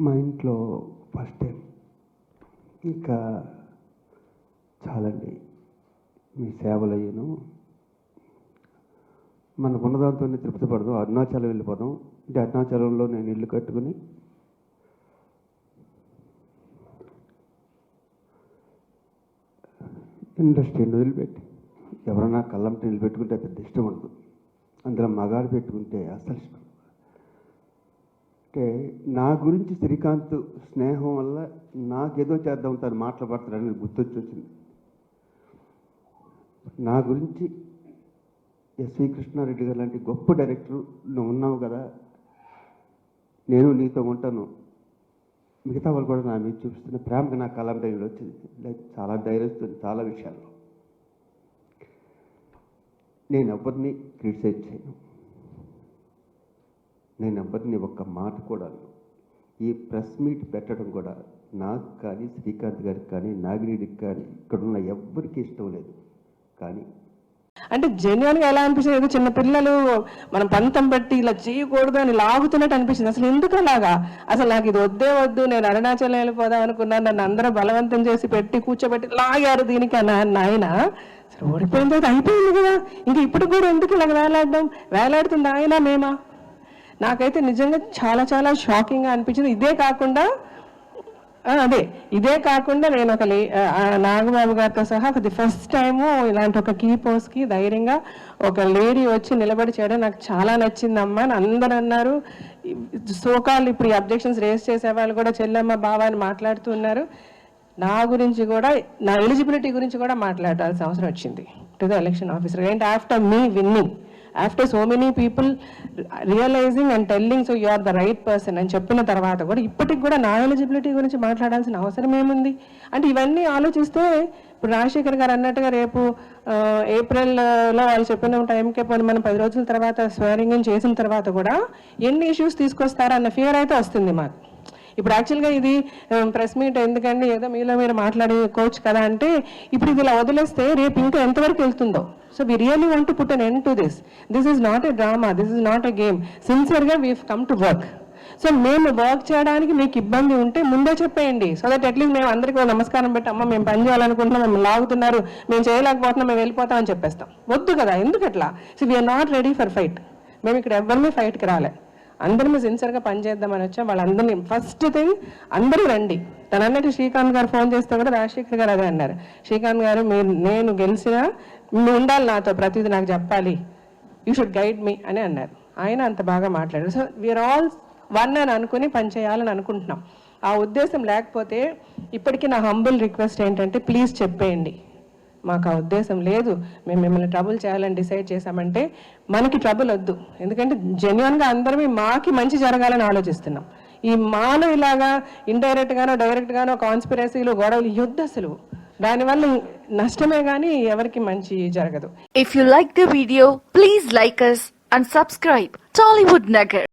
మా ఇంట్లో first time. ఇంకా చాలండి, మీ సేవలు అయ్యాను, మనకు ఉన్నదాంతోనే తృప్తి పడదు, అరుణాచలం వెళ్ళిపోదాం అంటే అరుణాచలంలో నేను ఇల్లు కట్టుకుని ఇండస్ట్రీని వదిలిపెట్టి ఎవరైనా కళ్ళంట నిలబెట్టుకుంటే పెద్ద ఇష్టం ఉండదు, అందులో మగాడు పెట్టుకుంటే అసలు ఇష్టం. అంటే నా గురించి శ్రీకాంత్ స్నేహం వల్ల నాకేదో చేద్దాం తను మాట్లాడతాడని గుర్తొచ్చి వచ్చింది. నా గురించి ఎస్వి కృష్ణారెడ్డి గారు లాంటి గొప్ప డైరెక్టర్ నువ్వు ఉన్నావు కదా, నేను నీతో ఉంటాను, మిగతా వాళ్ళు కూడా నా మీద చూపిస్తున్న ప్రేమకి నాకు కలం టైంలో వచ్చింది. లైక్ చాలా ధైర్యం ఇస్తుంది చాలా విషయాలు. నేను ఎవరిని క్రిటిసైజ్ చేయను, నేను ఎవరిని ఒక్క మాట కూడా. ఈ ప్రెస్ మీట్ పెట్టడం కూడా నాకు కానీ శ్రీకాంత్ గారికి కానీ నాగిరెడ్డికి కానీ ఇక్కడున్న ఎవ్వరికి ఇష్టం లేదు. కానీ అంటే జెన్యున్గా ఎలా అనిపించింది, ఏదో చిన్న పిల్లలు మనం పంతం బట్టి ఇలా చేయకూడదు అని లాగుతున్నట్టు అనిపించింది. అసలు ఎందుకు అలాగా? అసలు నాకు ఇది వద్దే వద్దు, నేను అరుణాచలం వెళ్ళిపోదాం అనుకున్నాను, నన్ను అందరూ బలవంతం చేసి పెట్టి కూర్చోబెట్టి లాగారు దీనికి ఆయన. అసలు ఓడిపోయిన తర్వాత అయిపోయింది కదా, ఇంకా ఇప్పుడు కూడా ఎందుకు ఇలాగ వేలాడుతుంది ఆయన మేమా? నాకైతే నిజంగా చాలా చాలా షాకింగ్గా అనిపించింది. ఇదే కాకుండా నేను ఒక నాగబాబు గారితో సహా ది ఫస్ట్ టైము ఇలాంటి ఒక కీ పోస్ట్కి ధైర్యంగా ఒక లేడీ వచ్చి నిలబడి చేయడం నాకు చాలా నచ్చిందమ్మా అని అందరూ అన్నారు. సోకాల్ ఇప్పుడు ఈ అబ్జెక్షన్స్ రేస్ చేసే వాళ్ళు కూడా చెల్లెమ్మ బావ అని మాట్లాడుతూ ఉన్నారు. నా గురించి కూడా, నా ఎలిజిబిలిటీ గురించి కూడా మాట్లాడాల్సిన అవసరం వచ్చింది to the election officer. And after మీ winning, after so many people realizing and telling so you are the right person అని చెప్పిన తర్వాత కూడా ఇప్పటికి కూడా నా ఎలిజిబిలిటీ గురించి మాట్లాడాల్సిన అవసరం ఏముంది? అంటే ఇవన్నీ ఆలోచిస్తే ఇప్పుడు రాజశేఖర్ గారు అన్నట్టుగా రేపు ఏప్రిల్లో వాళ్ళు చెప్పిన టైంకే పోయి మనం 10 రోజుల తర్వాత స్వేరింగ్ ఇన్ చేసిన తర్వాత కూడా ఎన్ని ఇష్యూస్ తీసుకొస్తారన్న ఫియర్ అయితే వస్తుంది మాకు. ఇప్పుడు యాక్చువల్గా ఇది ప్రెస్ మీట్ ఎందుకండి, ఏదో మీలో మీరు మాట్లాడుకోవచ్చు కదా అంటే, ఇప్పుడు ఇది ఇలా వదిలేస్తే రేపు ఇంకా ఎంతవరకు వెళ్తుందో. So we really want to put an end to this. This is not a drama, this is not a game. సిన్సియర్గా we come to work. So మేము వర్క్ చేయడానికి మీకు ఇబ్బంది ఉంటే ముందే చెప్పేయండి, సో దట్ అట్లీస్ట్ మేము అందరికీ నమస్కారం పెట్టి అమ్మ మేము పని చేయాలనుకుంటున్నాం, మేము లాగుతున్నారు, మేము చేయలేకపోతున్నాం, మేము వెళ్ళిపోతాం అని చెప్పేస్తాం. వద్దు కదా, ఎందుకు అట్లా? So we are not ready for fight. మేము ఇక్కడ ఎవరిని ఫైట్కి రాలే, అందరూ సిన్సియర్గా పనిచేద్దామని వచ్చాం. వాళ్ళందరినీ ఫస్ట్ థింగ్ అందరూ రండి. తను అన్నట్టు శ్రీకాంత్ గారు ఫోన్ చేస్తే కూడా రాజశేఖర్ గారు అదే అన్నారు, శ్రీకాంత్ గారు నేను గెలిచినా నువ్వు ఉండాలి నాతో, ప్రతిదీ నాకు చెప్పాలి, యూ షుడ్ గైడ్ మీ అని అన్నారు. ఆయన అంత బాగా మాట్లాడారు. సో వీఆర్ ఆల్ వన్ అని అనుకుని పనిచేయాలని అనుకుంటున్నాం. ఆ ఉద్దేశం లేకపోతే ఇప్పటికీ నా హంబుల్ రిక్వెస్ట్ ఏంటంటే, ప్లీజ్ చెప్పేయండి, మాకు ఆ ఉద్దేశం లేదు, మేము మిమ్మల్ని ట్రబుల్ చేయాలని డిసైడ్ చేశామంటే మనకి ట్రబుల్ వద్దు. ఎందుకంటే జెన్యున్గా అందరమే మాకి మంచి జరగాలని ఆలోచిస్తున్నాం. ఈ మాలో ఇలాగా ఇండైరెక్ట్గానో డైరెక్ట్గానో కాన్స్పిరసీలు గొడవలు యుద్ధ అసలు దానివల్ల నష్టమే కానీ ఎవరికి మంచి జరగదు. If you like the video, please like us and subscribe Tollywood Nagar.